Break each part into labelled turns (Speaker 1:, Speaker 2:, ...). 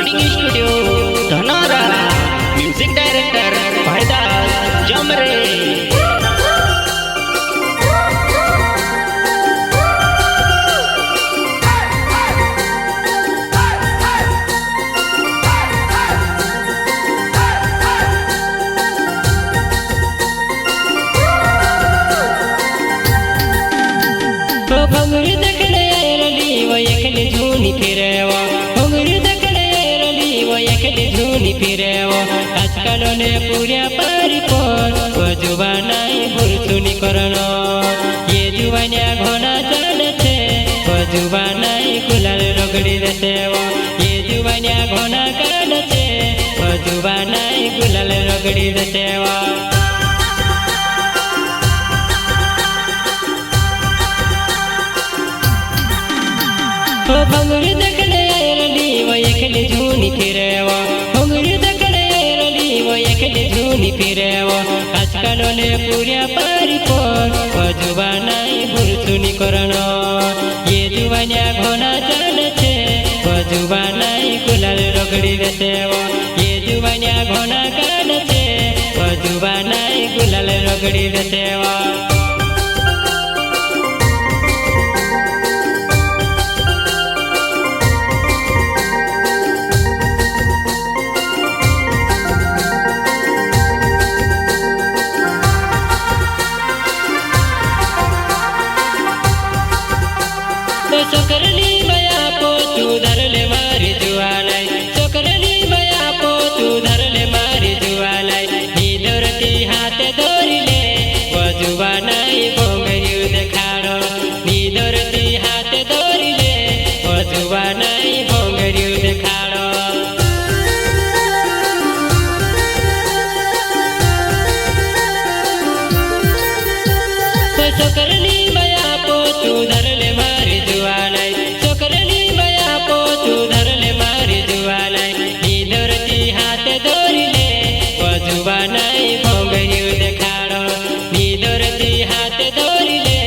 Speaker 1: Recording studio Dhanaura music director Bhaidas जमरे।
Speaker 2: भंगुर दकड़े रली वो एकले झूनी फिरेवा भंगुर दकड़े रली वो एकले झूनी फिरेवा आजकल ने पूरा परिपोर वो जुबानाई बुरसुनी करनो ये जुबानिया घोना चढ़ छे वो जुबानाई गुलाल रगड़ी देसेवा ये जुबानिया घोना काढ़ छे वो जुबानाई गुलाल रगड़ी देसेवा। भंगुर दकड़े रली वो एकले झूनी फिरेवा भंगुर दकड़े रली वो एकले झूनी फिरेवा आजकल ने पूरा परिपोर वो जुबानाई बुरसुनी करनो ये जुबानिया घोना चढ़ छे वो जुबानाई गुलाल रगड़ी देसेवा ये जुबानिया घोना काढ़ छे वो जुबानाई गुलाल रगड़ी देसेवा। चोकरली बया पो तू धरले मारी जुआलाई चोकरली बया पो तू धरले मारी जुआलाई नी दौरती हाथे दौरिले वो जुबानाई भोंगरियु देखाड़ो नी दौरती हाथे दौरिले वो जुबानाई भोंगरियु देखाड़ो। चोकरली बया पो तू धरले मारी जुआलाई चोकरली बया पो तू धरले मारी जुआलाई नी दौरती हाथे दौरिले वो जुबानाई भोंगरियु देखाड़ो नी दौरती हाथे दौरिले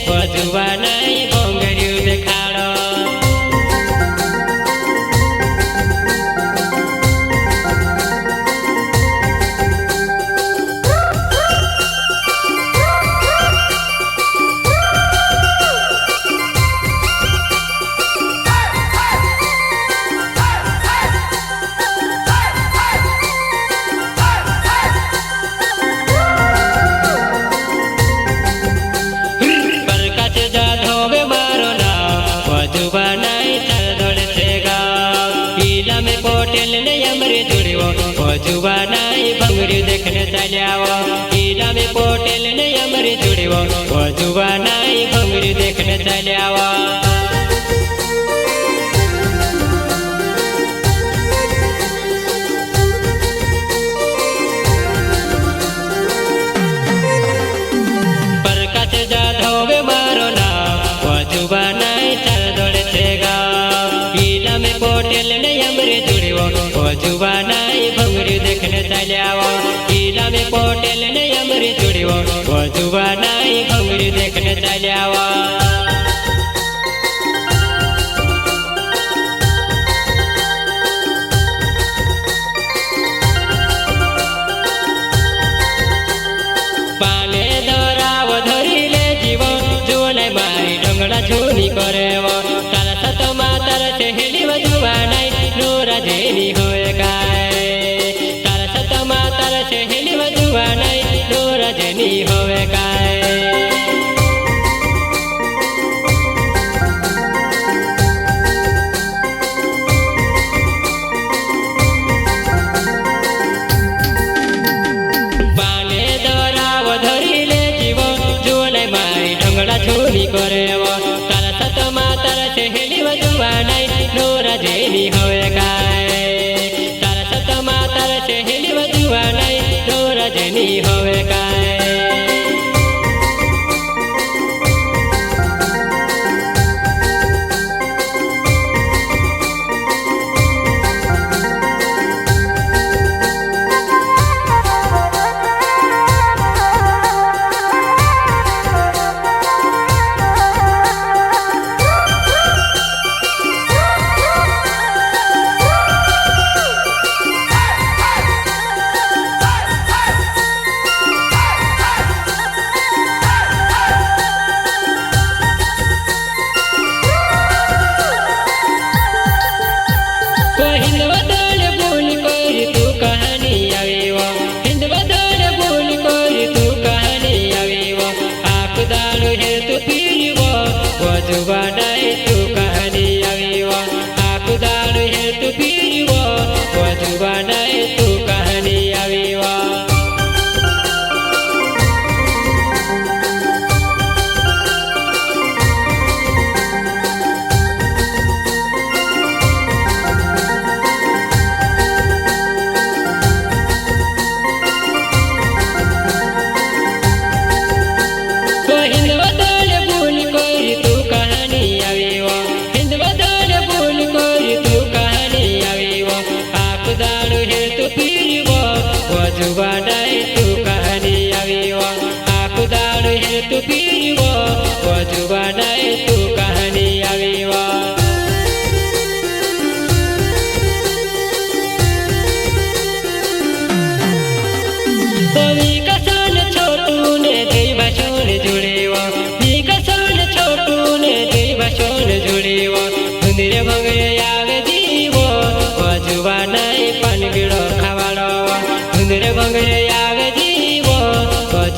Speaker 2: वो जुबानाई भोंगरियु देखाड़ो। पोटेल ने अमरे जुड़ियो वो जुबानाई भंगुरियु देखने चलियावो हीरा में पोटेल ने अमरे जुड़ियो वो जुबानाई भंगुरियु देखने चलियावो। प्रकाश जाधव मारो नाम वो जुबानाई चल दौड़े छेगा हीरा में पोटेल ने अमरे जुड़ियो वो जुबानाई भंगुरियु देखने चलियावो हीरा में पोटेल ने अमरे जुड़ियो वो जुबानाई भंगुरियु देखने चलियावो। पाने दौराव धरिले जीवन जोने मारी डंगड़ा झूनी करेवो तारा सतमा तारा सेहली जुबानाई नोरा जेनी होए गाय तारा सतमा तारा सेहली जुबानाई नोरा जेनी होए गाय।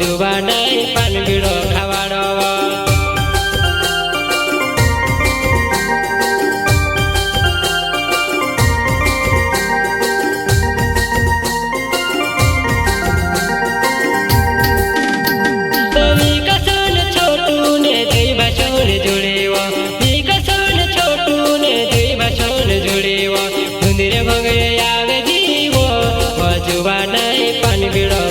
Speaker 2: जुबाना पान बीड़ो खावाड़वा जुबाना पान बीड़ो